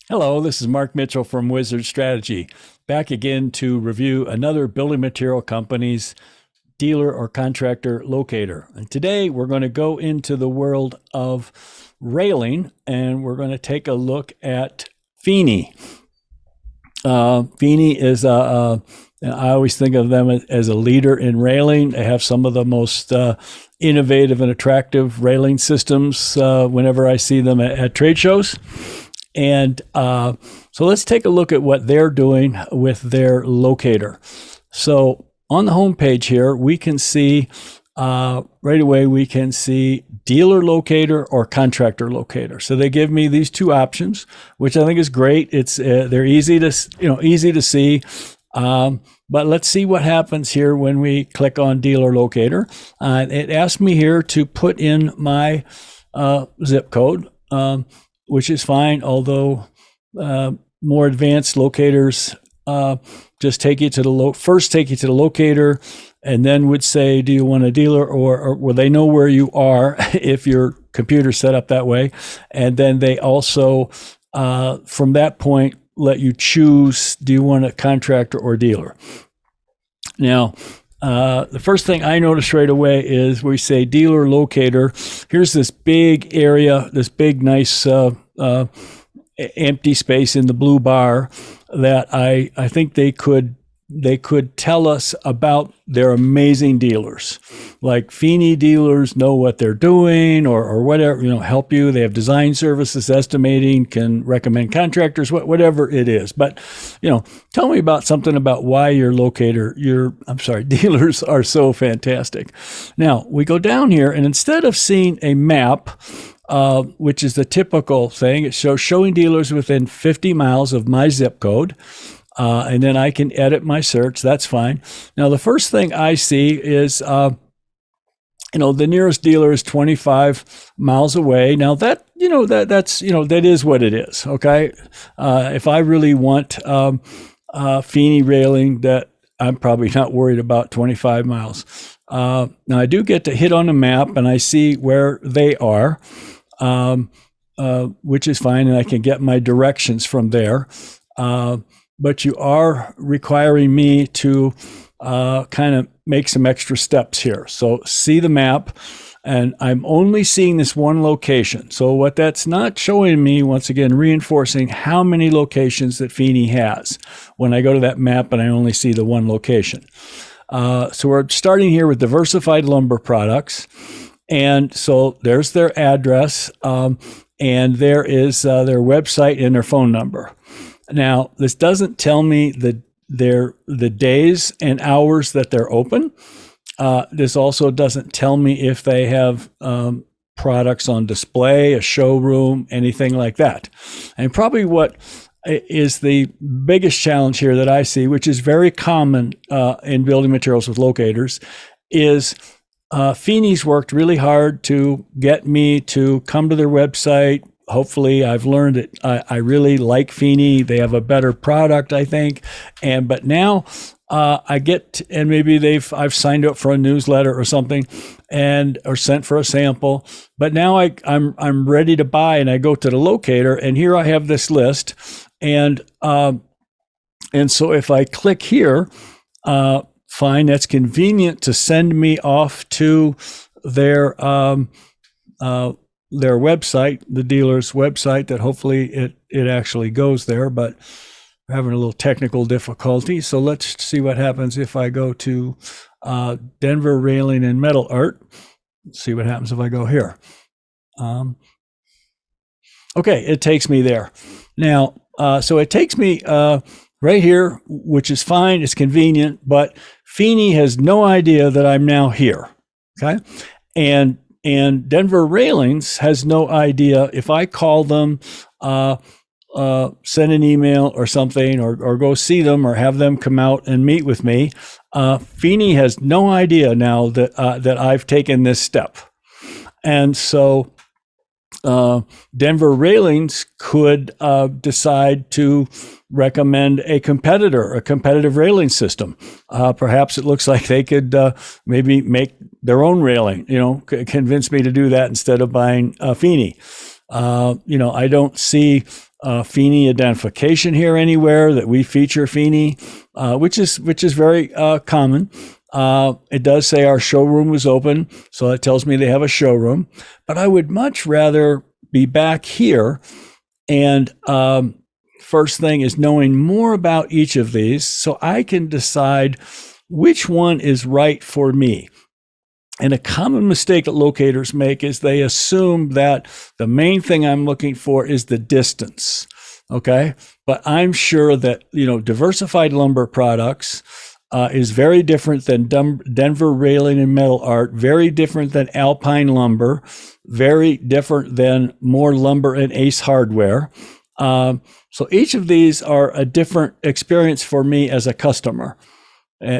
Hello, this is Mark Mitchell from Wizard Strategy, back again to review another building material company's dealer or contractor locator. And today we're going to go into the world of railing and we're going to take a look at Feeney. Feeney is I always think of them as a leader in railing. They have some of the most innovative and attractive railing systems whenever I see them at trade shows. And so let's take a look at what they're doing with their locator. So on the home page here, we can see right away, we can see dealer locator or contractor locator. So they give me these two options, which I think is great. It's they're easy to see. But let's see what happens here when we click on dealer locator. It asks me here to put in my zip code. Which is fine, although more advanced locators just take you to the first take you to the locator, and then would say, do you want a dealer, or will they know where you are if your computer's set up that way? And then they also, from that point, let you choose, do you want a contractor or dealer? Now, the first thing I notice right away is we say dealer locator. Here's this big area, this big, nice empty space in the blue bar that I think they could tell us about their amazing dealers. Like Feeney dealers know what they're doing or whatever, help you. They have design services, estimating, can recommend contractors, whatever it is. But, tell me about something about why your dealers are so fantastic. Now, we go down here, and instead of seeing a map, which is the typical thing, it shows showing dealers within 50 miles of my zip code. And then I can edit my search. That's fine. Now, the first thing I see is, the nearest dealer is 25 miles away. Now that is what it is. Okay. If I really want, Feeney railing, that I'm probably not worried about 25 miles. Now I do get to hit on a map and I see where they are, which is fine. And I can get my directions from there. But you are requiring me to kind of make some extra steps here. So see the map, and I'm only seeing this one location. So what that's not showing me, once again, reinforcing how many locations that Feeney has when I go to that map and I only see the one location. So we're starting here with Diversified Lumber Products. And so there's their address, and there is their website and their phone number. Now, this doesn't tell me the days and hours that they're open. This also doesn't tell me if they have products on display, a showroom, anything like that. And probably what is the biggest challenge here that I see, which is very common in building materials with locators, is Feeney's worked really hard to get me to come to their website. Hopefully I've learned that I really like Feeney. They have a better product, I think. But now I get, and maybe I've signed up for a newsletter or something, or sent for a sample. But now I'm ready to buy, and I go to the locator, and here I have this list, and so if I click here, fine, that's convenient to send me off to their website, the dealer's website, that hopefully it actually goes there, but we're having a little technical difficulty. So let's see what happens if I go to Denver Railing and Metal Art. Let's see what happens if I go here. Okay, it takes me there. Now, so it takes me right here, which is fine, it's convenient, but Feeney has no idea that I'm now here, okay? And Denver Railings has no idea if I call them, send an email or something, or go see them or have them come out and meet with me. Feeney has no idea now that I've taken this step. And so Denver Railings could decide to recommend a competitive railing system. Perhaps it looks like they could maybe make their own railing, convince me to do that instead of buying Feeney. I don't see Feeney identification here anywhere that we feature Feeney, which is very common. It does say our showroom was open, so that tells me they have a showroom. But I would much rather be back here, and first thing is knowing more about each of these so I can decide which one is right for me. And a common mistake that locators make is they assume that the main thing I'm looking for is the distance. Okay. But I'm sure that, Diversified Lumber Products is very different than Denver Railing and Metal Art, very different than Alpine Lumber, very different than More Lumber and Ace Hardware. So each of these are a different experience for me as a customer.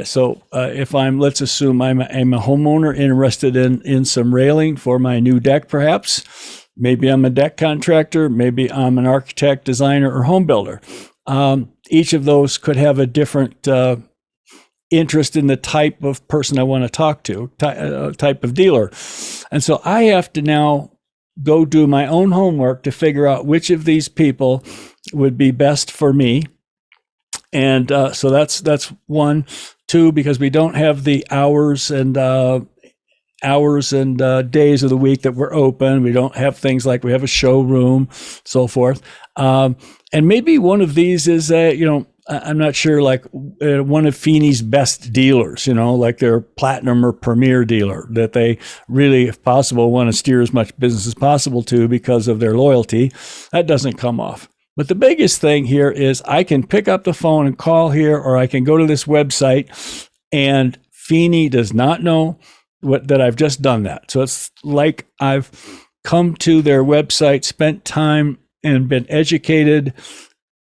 So if let's assume I'm a homeowner interested in some railing for my new deck, perhaps. Maybe I'm a deck contractor. Maybe I'm an architect, designer, or home builder. Each of those could have a different interest in the type of person I want to talk to, type of dealer. And so I have to now go do my own homework to figure out which of these people would be best for me. And so that's one. Two, because we don't have the hours and days of the week that we're open. We don't have things like we have a showroom, so forth. And maybe one of these is, I'm not sure, like one of Feeney's best dealers, like their platinum or premier dealer that they really, if possible, want to steer as much business as possible to because of their loyalty. That doesn't come off. But the biggest thing here is I can pick up the phone and call here, or I can go to this website, and Feeney does not know that I've just done that. So it's like I've come to their website, spent time, and been educated,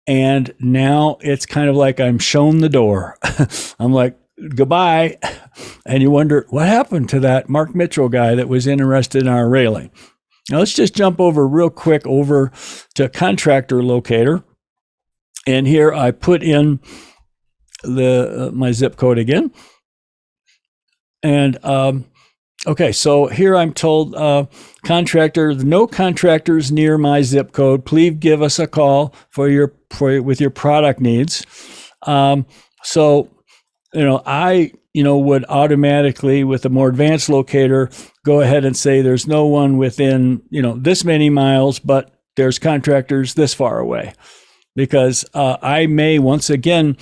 and now it's kind of like I'm shown the door. I'm like, goodbye. And you wonder, what happened to that Mark Mitchell guy that was interested in our railing? Now let's just jump real quick to Contractor Locator. And here I put in my zip code again. And okay, so here I'm told, no contractors near my zip code. Please give us a call with your product needs. So I would automatically, with a more advanced locator, go ahead and say there's no one within, this many miles, but there's contractors this far away. Because I may once again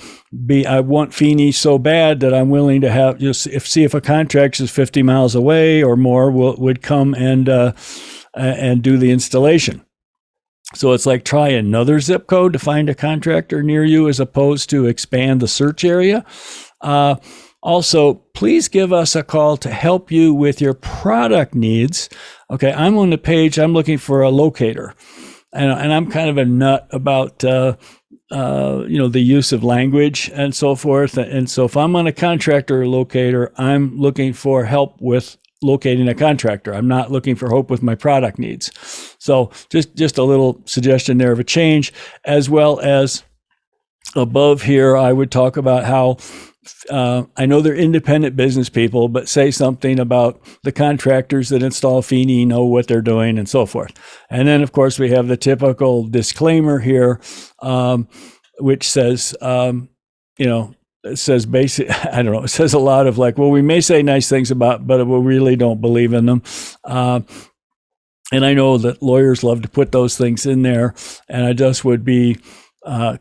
I want Feeney so bad that I'm willing to have see if a contractor is 50 miles away or more would come and do the installation. So it's like try another zip code to find a contractor near you as opposed to expand the search area. Also, please give us a call to help you with your product needs. Okay, I'm on the page. I'm looking for a locator. And I'm kind of a nut about, the use of language and so forth. And so if I'm on a contractor locator, I'm looking for help with locating a contractor. I'm not looking for help with my product needs. So just a little suggestion there of a change, as well as above here, I would talk about how I know they're independent business people, but say something about the contractors that install Feeney know what they're doing and so forth. And then, of course, we have the typical disclaimer here, which says, it says basic, I don't know, it says a lot of like, well, we may say nice things about, but we really don't believe in them. And I know that lawyers love to put those things in there, and I just would be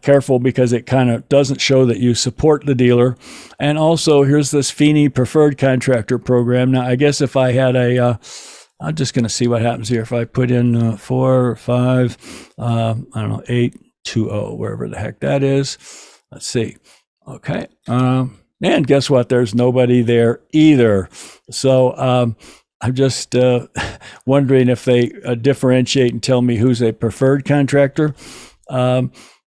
careful because it kind of doesn't show that you support the dealer. And also, here's this Feeney Preferred Contractor Program. Now, I guess if I had I'm just going to see what happens here. If I put in 4 or 5, 820, wherever the heck that is. Let's see. Okay. And guess what? There's nobody there either. So I'm just wondering if they differentiate and tell me who's a preferred contractor.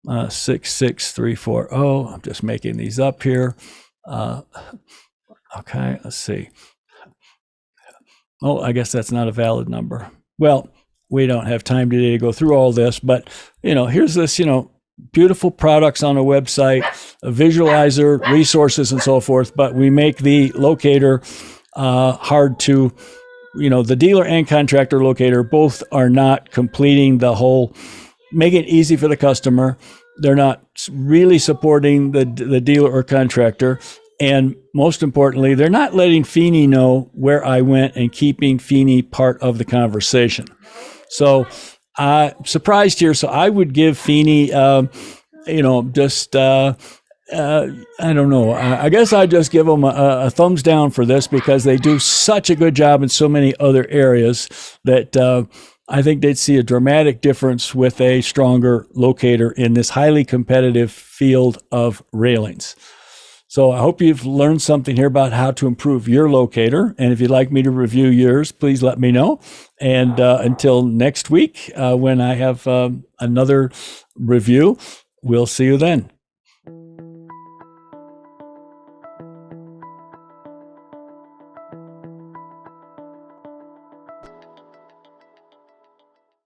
66340. I'm just making these up here. Okay, let's see. Oh, I guess that's not a valid number. Well, we don't have time today to go through all this, but here's this, beautiful products on a website, a visualizer, resources, and so forth. But we make the locator hard to, the dealer and contractor locator both are not completing the whole make it easy for the customer. They're not really supporting the dealer or contractor. And most importantly, they're not letting Feeney know where I went and keeping Feeney part of the conversation. So surprised here. So I would give Feeney, just, I don't know. I guess I'd just give them a thumbs down for this, because they do such a good job in so many other areas that I think they'd see a dramatic difference with a stronger locator in this highly competitive field of railings. So I hope you've learned something here about how to improve your locator. And if you'd like me to review yours, please let me know. And until next week, when I have another review, we'll see you then.